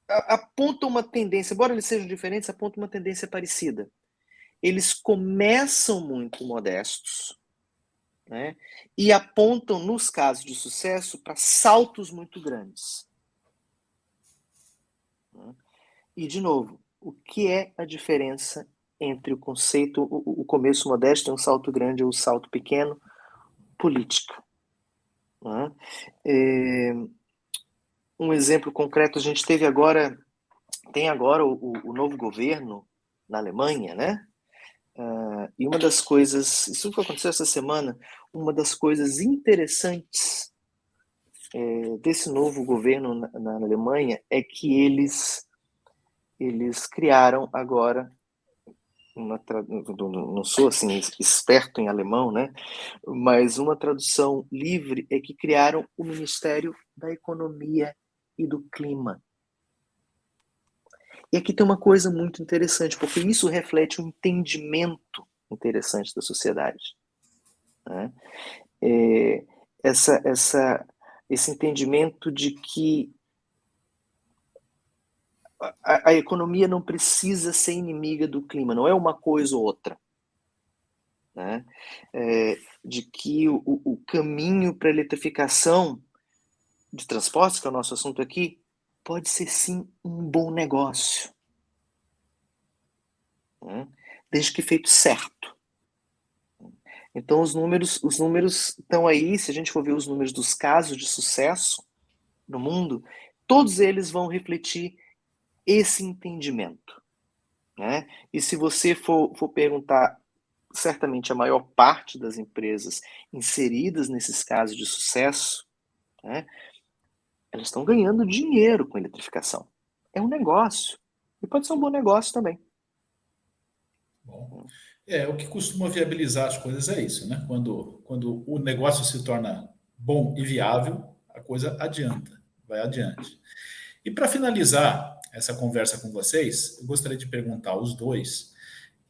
apontam uma tendência, embora eles sejam diferentes, apontam uma tendência parecida. Eles começam muito modestos, né, e apontam, nos casos de sucesso, para saltos muito grandes. E, de novo, o que é a diferença entre o conceito, o começo modesto e um salto grande ou o salto pequeno? Política. Né? Um exemplo concreto, a gente tem agora o novo governo na Alemanha, né? E uma das coisas, isso que aconteceu essa semana, uma das coisas interessantes desse novo governo na Alemanha é que eles criaram agora, não sou assim esperto em alemão, né? Mas uma tradução livre é que criaram o Ministério da Economia e do Clima. E aqui tem uma coisa muito interessante, porque isso reflete um entendimento interessante da sociedade. Né? Esse entendimento de que a economia não precisa ser inimiga do clima, não é uma coisa ou outra. Né? De que o caminho para a eletrificação de transportes, que é o nosso assunto aqui, pode ser sim um bom negócio. Né? Desde que feito certo. Então, os números estão aí. Se a gente for ver os números dos casos de sucesso no mundo, todos eles vão refletir esse entendimento, né? E se você for perguntar, certamente a maior parte das empresas inseridas nesses casos de sucesso, né, elas estão ganhando dinheiro com a eletrificação. É um negócio. E pode ser um bom negócio também. Bom, o que costuma viabilizar as coisas é isso, né? Quando o negócio se torna bom e viável, a coisa adianta, vai adiante. E para finalizar essa conversa com vocês, eu gostaria de perguntar aos dois,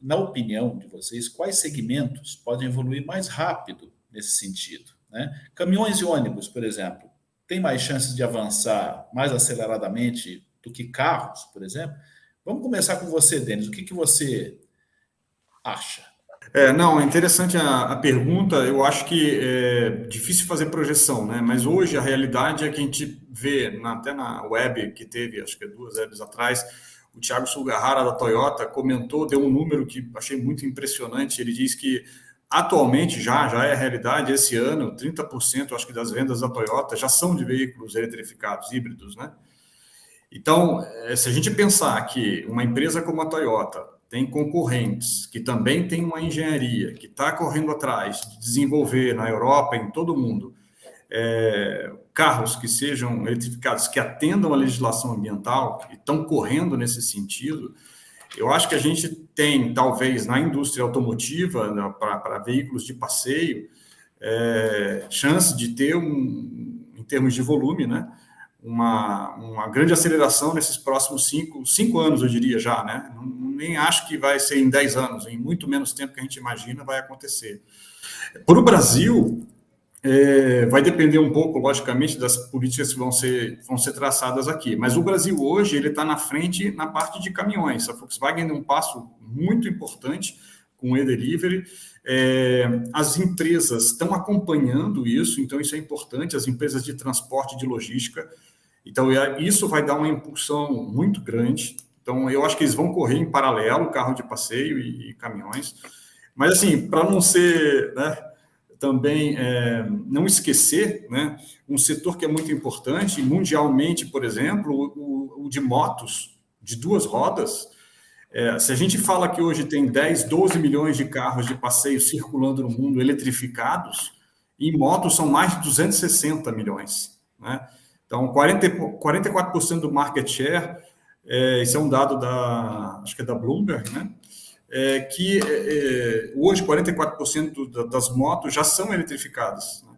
na opinião de vocês, quais segmentos podem evoluir mais rápido nesse sentido, né? Caminhões e ônibus, por exemplo, têm mais chances de avançar mais aceleradamente do que carros, por exemplo? Vamos começar com você, Denis. O que você acha? Não, é interessante a pergunta. Eu acho que é difícil fazer projeção, né? Mas hoje a realidade é que a gente vê, até na web que teve, acho que 2 webs atrás, o Thiago Sugahara da Toyota comentou, deu um número que achei muito impressionante. Ele diz que atualmente já é realidade, esse ano, 30%, acho que das vendas da Toyota já são de veículos eletrificados, híbridos, né? Então, se a gente pensar que uma empresa como a Toyota tem concorrentes que também tem uma engenharia que está correndo atrás de desenvolver na Europa, em todo o mundo, carros que sejam eletrificados, que atendam a legislação ambiental e estão correndo nesse sentido, eu acho que a gente tem, talvez, na indústria automotiva, né, para veículos de passeio, chance de ter, em termos de volume, né, uma grande aceleração nesses próximos 5 anos, eu diria já, né? Nem acho que vai ser em 10 anos, em muito menos tempo que a gente imagina vai acontecer. Para o Brasil, vai depender um pouco, logicamente, das políticas que vão ser traçadas aqui. Mas o Brasil hoje ele está na frente na parte de caminhões. A Volkswagen deu um passo muito importante com o e-delivery. As empresas estão acompanhando isso, então isso é importante, as empresas de transporte e de logística. Então, isso vai dar uma impulsão muito grande. Então, eu acho que eles vão correr em paralelo, carro de passeio e caminhões. Mas, assim, para não ser, né, também não esquecer, né, um setor que é muito importante, mundialmente, por exemplo, o de motos de 2 rodas. Se a gente fala que hoje tem 10, 12 milhões de carros de passeio circulando no mundo eletrificados, e motos são mais de 260 milhões, né? Então, 44% do market share, esse é um dado acho que é da Bloomberg, né? Que hoje 44% das motos já são eletrificadas, né?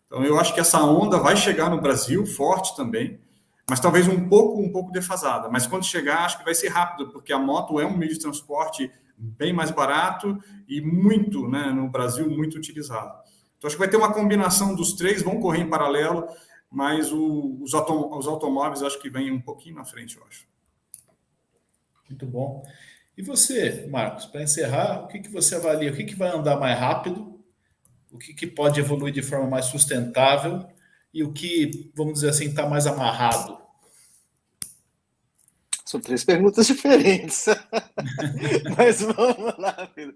Então, eu acho que essa onda vai chegar no Brasil forte também, mas talvez um pouco defasada. Mas quando chegar, acho que vai ser rápido, porque a moto é um meio de transporte bem mais barato e muito, né, no Brasil, muito utilizado. Então, acho que vai ter uma combinação dos três, vão correr em paralelo, mas os automóveis acho que vêm um pouquinho na frente, eu acho. Muito bom. E você, Marcos, para encerrar, o que você avalia? O que vai andar mais rápido? O que pode evoluir de forma mais sustentável? E o que, vamos dizer assim, está mais amarrado? São 3 perguntas diferentes. Mas vamos lá, filho.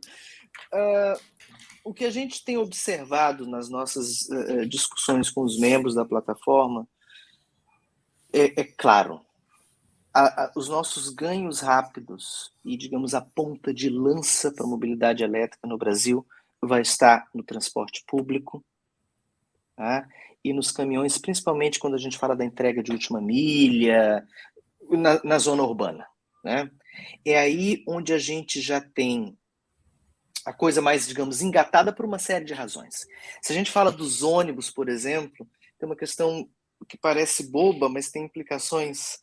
O que a gente tem observado nas nossas discussões com os membros da plataforma é claro, os nossos ganhos rápidos e, digamos, a ponta de lança para a mobilidade elétrica no Brasil vai estar no transporte público, tá? E nos caminhões, principalmente quando a gente fala da entrega de última milha, na zona urbana, né? É aí onde a gente já tem a coisa mais, digamos, engatada por uma série de razões. Se a gente fala dos ônibus, por exemplo, tem uma questão que parece boba, mas tem implicações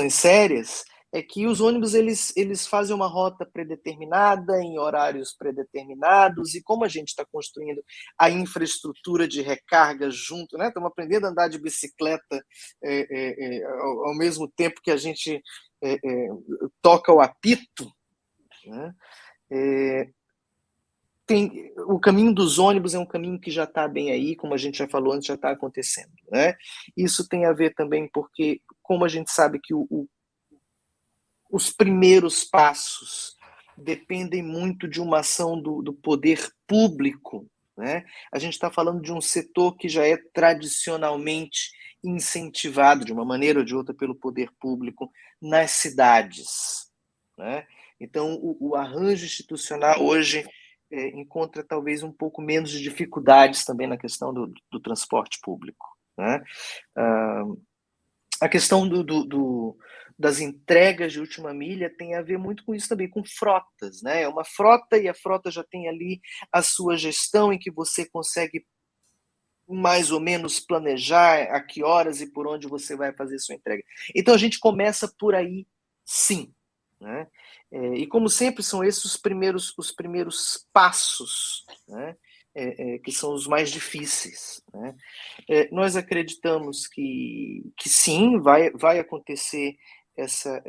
sérias, é que os ônibus eles fazem uma rota predeterminada, em horários predeterminados, e como a gente está construindo a infraestrutura de recarga junto, né? Estamos aprendendo a andar de bicicleta ao mesmo tempo que a gente toca o apito, né? O caminho dos ônibus é um caminho que já está bem aí, como a gente já falou antes, já está acontecendo, né? Isso tem a ver também porque, como a gente sabe que os primeiros passos dependem muito de uma ação do poder público, né? A gente está falando de um setor que já é tradicionalmente incentivado, de uma maneira ou de outra, pelo poder público nas cidades, né? Então, o arranjo institucional hoje encontra talvez um pouco menos de dificuldades também na questão do transporte público, né? A questão das entregas de última milha tem a ver muito com isso também, com frotas, né? É uma frota e a frota já tem ali a sua gestão em que você consegue mais ou menos planejar a que horas e por onde você vai fazer sua entrega. Então a gente começa por aí, sim, né? E como sempre são esses os primeiros passos, né? Que são os mais difíceis, né? Nós acreditamos que sim, vai acontecer essa,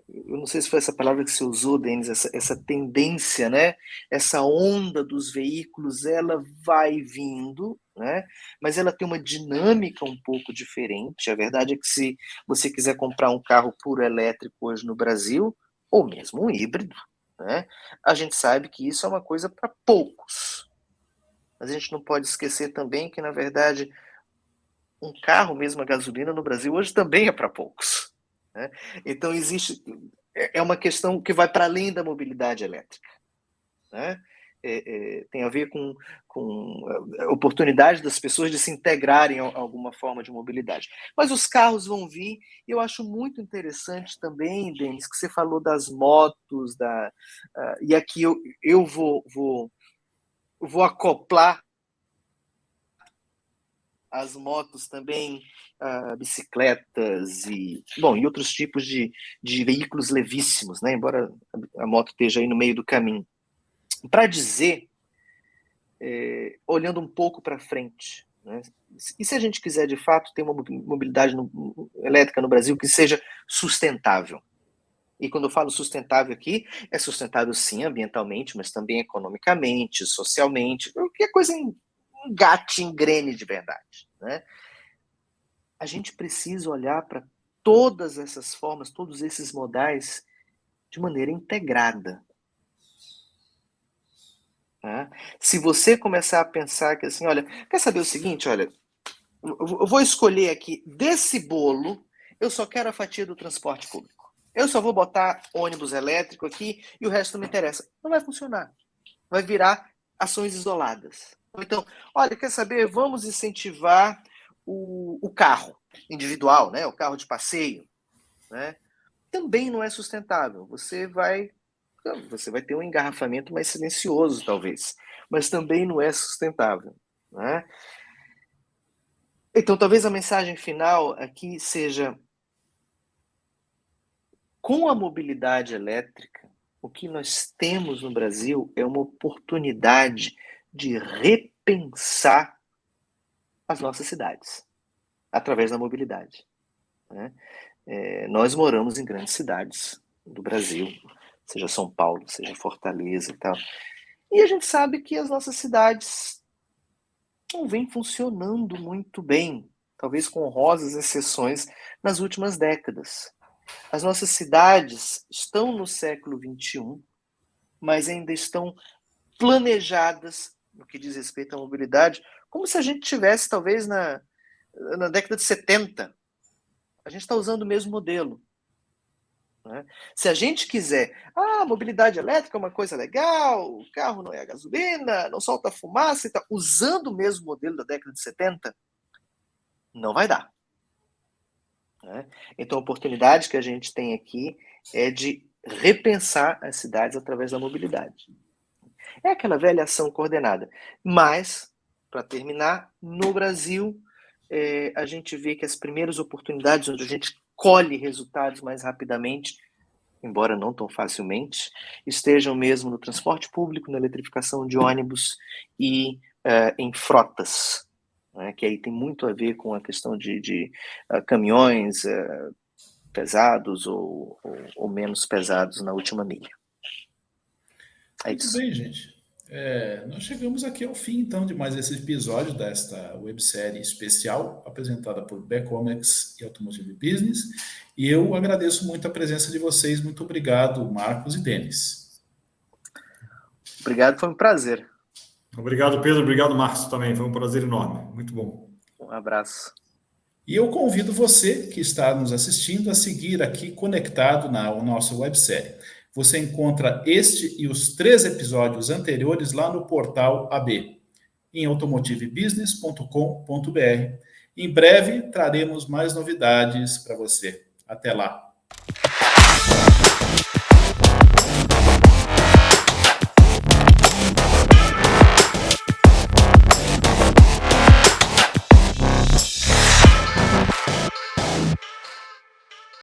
eu não sei se foi essa palavra que você usou, Denis, essa tendência, né? Essa onda dos veículos, ela vai vindo, né? Mas ela tem uma dinâmica um pouco diferente. A verdade é que se você quiser comprar um carro puro elétrico hoje no Brasil, ou mesmo um híbrido, né? A gente sabe que isso é uma coisa para poucos. Mas a gente não pode esquecer também que, na verdade, um carro mesmo a gasolina no Brasil hoje também é para poucos, né? Então é uma questão que vai para além da mobilidade elétrica, né? Tem a ver com a oportunidade das pessoas de se integrarem a alguma forma de mobilidade. Mas os carros vão vir, e eu acho muito interessante também, Denis, que você falou das motos, e aqui eu vou acoplar as motos também, bicicletas e outros tipos de veículos levíssimos, né? Embora a moto esteja aí no meio do caminho. Para dizer, olhando um pouco para frente, né? E se a gente quiser de fato ter uma mobilidade elétrica no Brasil que seja sustentável? E quando eu falo sustentável aqui, é sustentável sim ambientalmente, mas também economicamente, socialmente, que a coisa engate, engrene de verdade, né? A gente precisa olhar para todas essas formas, todos esses modais, de maneira integrada. Tá? Se você começar a pensar que assim, olha, quer saber o seguinte, olha, eu vou escolher aqui, desse bolo, eu só quero a fatia do transporte público. Eu só vou botar ônibus elétrico aqui e o resto não me interessa. Não vai funcionar. Vai virar ações isoladas. Então, olha, quer saber? Vamos incentivar o carro individual, né? O carro de passeio, né? Também não é sustentável. Você vai ter um engarrafamento mais silencioso, talvez, mas também não é sustentável, né? Então, talvez a mensagem final aqui seja: com a mobilidade elétrica, o que nós temos no Brasil é uma oportunidade de repensar as nossas cidades através da mobilidade, né? Nós moramos em grandes cidades do Brasil, seja São Paulo, seja Fortaleza e tal, e a gente sabe que as nossas cidades não vêm funcionando muito bem, talvez com honrosas exceções nas últimas décadas. As nossas cidades estão no século XXI, mas ainda estão planejadas no que diz respeito à mobilidade, como se a gente tivesse, talvez, na década de 70. A gente está usando o mesmo modelo, né? Se a gente quiser, mobilidade elétrica é uma coisa legal, o carro não é a gasolina, não solta fumaça e tal, usando o mesmo modelo da década de 70, não vai dar, né? Então a oportunidade que a gente tem aqui é de repensar as cidades através da mobilidade. É aquela velha ação coordenada. Mas, para terminar, no Brasil, a gente vê que as primeiras oportunidades onde a gente colhe resultados mais rapidamente, embora não tão facilmente, estejam mesmo no transporte público, na eletrificação de ônibus e em frotas, né, que aí tem muito a ver com a questão de caminhões pesados ou menos pesados na última milha. Muito bem, gente. Nós chegamos aqui ao fim, então, de mais esse episódio desta websérie especial apresentada por Becomex e Automotive Business. E eu agradeço muito a presença de vocês. Muito obrigado, Marcos e Denis. Obrigado, foi um prazer. Obrigado, Pedro. Obrigado, Marcos, também. Foi um prazer enorme. Muito bom. Um abraço. E eu convido você que está nos assistindo a seguir aqui conectado na nossa websérie. Você encontra este e os 3 episódios anteriores lá no portal AB, em automotivebusiness.com.br. Em breve traremos mais novidades para você. Até lá!